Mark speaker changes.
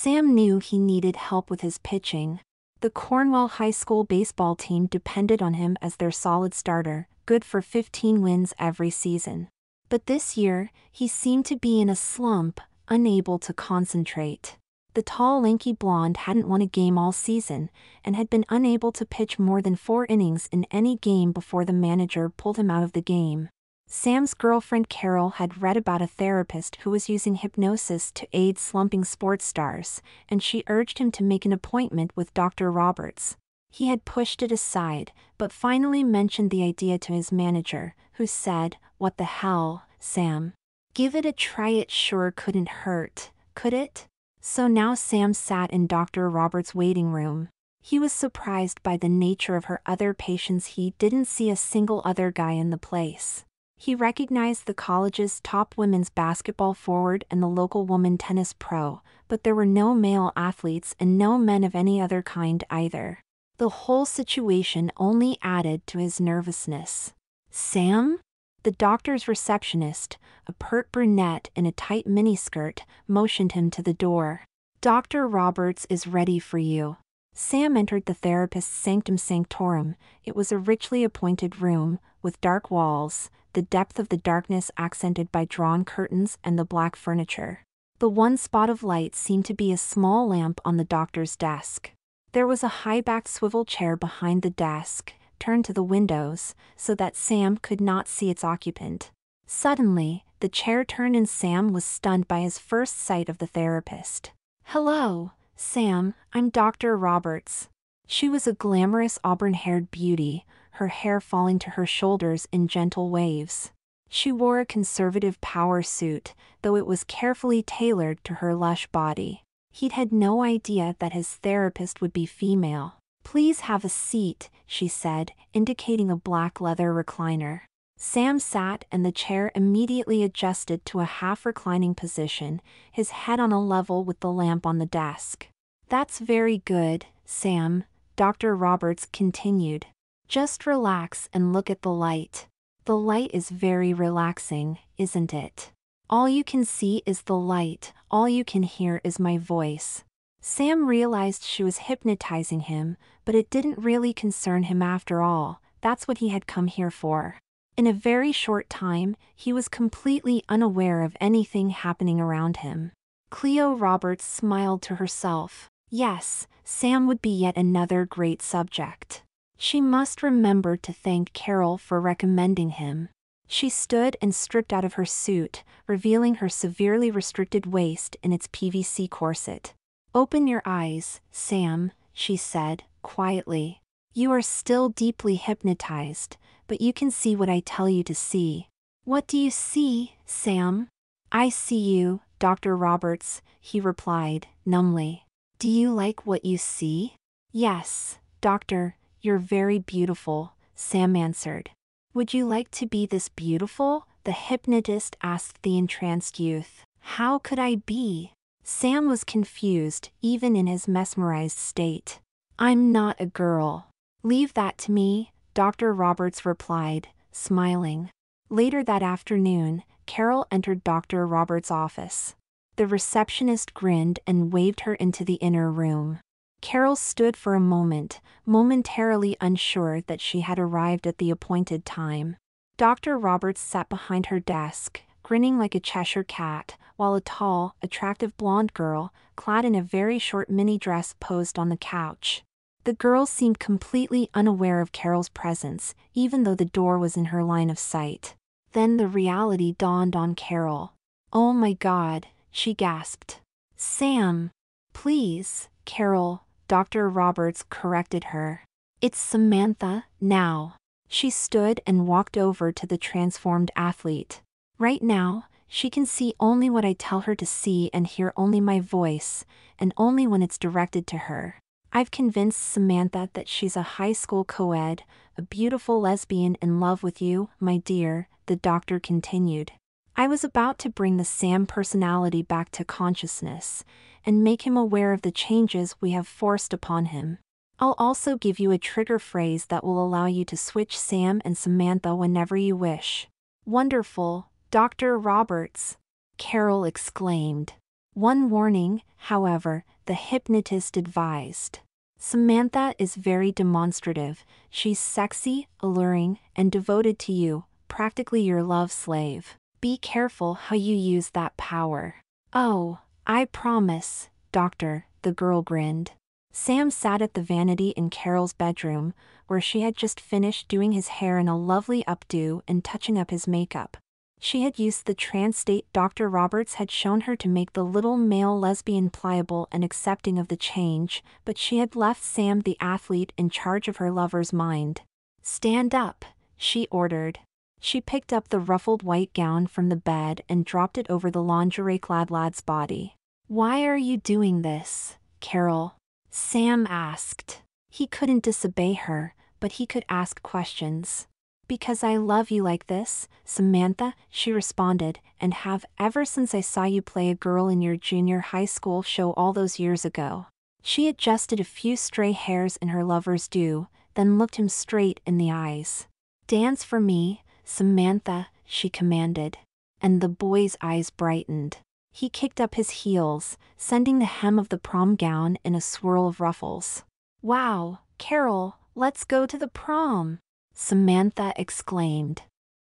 Speaker 1: Sam knew he needed help with his pitching. The Cornwall High School baseball team depended on him as their solid starter, good for 15 wins every season. But this year, he seemed to be in a slump, unable to concentrate. The tall, lanky blonde hadn't won a game all season, and had been unable to pitch more than 4 innings in any game before the manager pulled him out of the game. Sam's girlfriend Carol had read about a therapist who was using hypnosis to aid slumping sports stars, and she urged him to make an appointment with Dr. Roberts. He had pushed it aside, but finally mentioned the idea to his manager, who said, "What the hell, Sam? Give it a try, it sure couldn't hurt, could it?" So now Sam sat in Dr. Roberts' waiting room. He was surprised by the nature of her other patients. He didn't see a single other guy in the place. He recognized the college's top women's basketball forward and the local woman tennis pro, but there were no male athletes and no men of any other kind either. The whole situation only added to his nervousness. "Sam?" The doctor's receptionist, a pert brunette in a tight miniskirt, motioned him to the door. "Dr. Roberts is ready for you." Sam entered the therapist's sanctum sanctorum. It was a richly appointed room, with dark walls, the depth of the darkness accented by drawn curtains and the black furniture. The one spot of light seemed to be a small lamp on the doctor's desk. There was a high-backed swivel chair behind the desk, turned to the windows, so that Sam could not see its occupant. Suddenly, the chair turned and Sam was stunned by his first sight of the therapist. "Hello, Sam, I'm Dr. Roberts." She was a glamorous auburn-haired beauty, her hair falling to her shoulders in gentle waves. She wore a conservative power suit, though it was carefully tailored to her lush body. He'd had no idea that his therapist would be female. "Please have a seat," she said, indicating a black leather recliner. Sam sat and the chair immediately adjusted to a half-reclining position, his head on a level with the lamp on the desk. "That's very good, Sam," Dr. Roberts continued. "Just relax and look at the light. The light is very relaxing, isn't it? All you can see is the light, all you can hear is my voice." Sam realized she was hypnotizing him, but it didn't really concern him after all. That's what he had come here for. In a very short time, he was completely unaware of anything happening around him. Cleo Roberts smiled to herself. Yes, Sam would be yet another great subject. She must remember to thank Carol for recommending him. She stood and stripped out of her suit, revealing her severely restricted waist in its PVC corset. "Open your eyes, Sam," she said, quietly. "You are still deeply hypnotized, but you can see what I tell you to see." "What do you see, Sam?" "I see you, Dr. Roberts," he replied, numbly. "Do you like what you see?" "Yes, doctor, you're very beautiful," Sam answered. "Would you like to be this beautiful?" the hypnotist asked the entranced youth. "How could I be?" Sam was confused, even in his mesmerized state. "I'm not a girl." "Leave that to me," Dr. Roberts replied, smiling. Later that afternoon, Carol entered Dr. Roberts' office. The receptionist grinned and waved her into the inner room. Carol stood for a moment, momentarily unsure that she had arrived at the appointed time. Dr. Roberts sat behind her desk, grinning like a Cheshire cat, while a tall, attractive blonde girl, clad in a very short mini dress, posed on the couch. The girl seemed completely unaware of Carol's presence, even though the door was in her line of sight. Then the reality dawned on Carol. "Oh my God," she gasped. "Sam." "Please, Carol," Dr. Roberts corrected her. "It's Samantha, now." She stood and walked over to the transformed athlete. "Right now, she can see only what I tell her to see and hear only my voice, and only when it's directed to her. I've convinced Samantha that she's a high school co-ed, a beautiful lesbian in love with you, my dear," the doctor continued. "I was about to bring the Sam personality back to consciousness, and make him aware of the changes we have forced upon him. I'll also give you a trigger phrase that will allow you to switch Sam and Samantha whenever you wish." "Wonderful, Dr. Roberts!" Carol exclaimed. One warning, however, the hypnotist advised. Samantha is very demonstrative. She's sexy, alluring, and devoted to you, practically your love slave. Be careful how you use that power. Oh, I promise, Doctor, the girl grinned. Sam sat at the vanity in Carol's bedroom, where she had just finished doing his hair in a lovely updo and touching up his makeup. She had used the trance state Dr. Roberts had shown her to make the little male lesbian pliable and accepting of the change, but she had left Sam the athlete in charge of her lover's mind. Stand up, she ordered. She picked up the ruffled white gown from the bed and dropped it over the lingerie-clad lad's body. Why are you doing this, Carol? Sam asked. He couldn't disobey her, but he could ask questions. Because I love you like this, Samantha, she responded, and have ever since I saw you play a girl in your junior high school show all those years ago. She adjusted a few stray hairs in her lover's do, then looked him straight in the eyes. Dance for me, Samantha, she commanded. And the boy's eyes brightened. He kicked up his heels, sending the hem of the prom gown in a swirl of ruffles. Wow, Carol, let's go to the prom! Samantha exclaimed.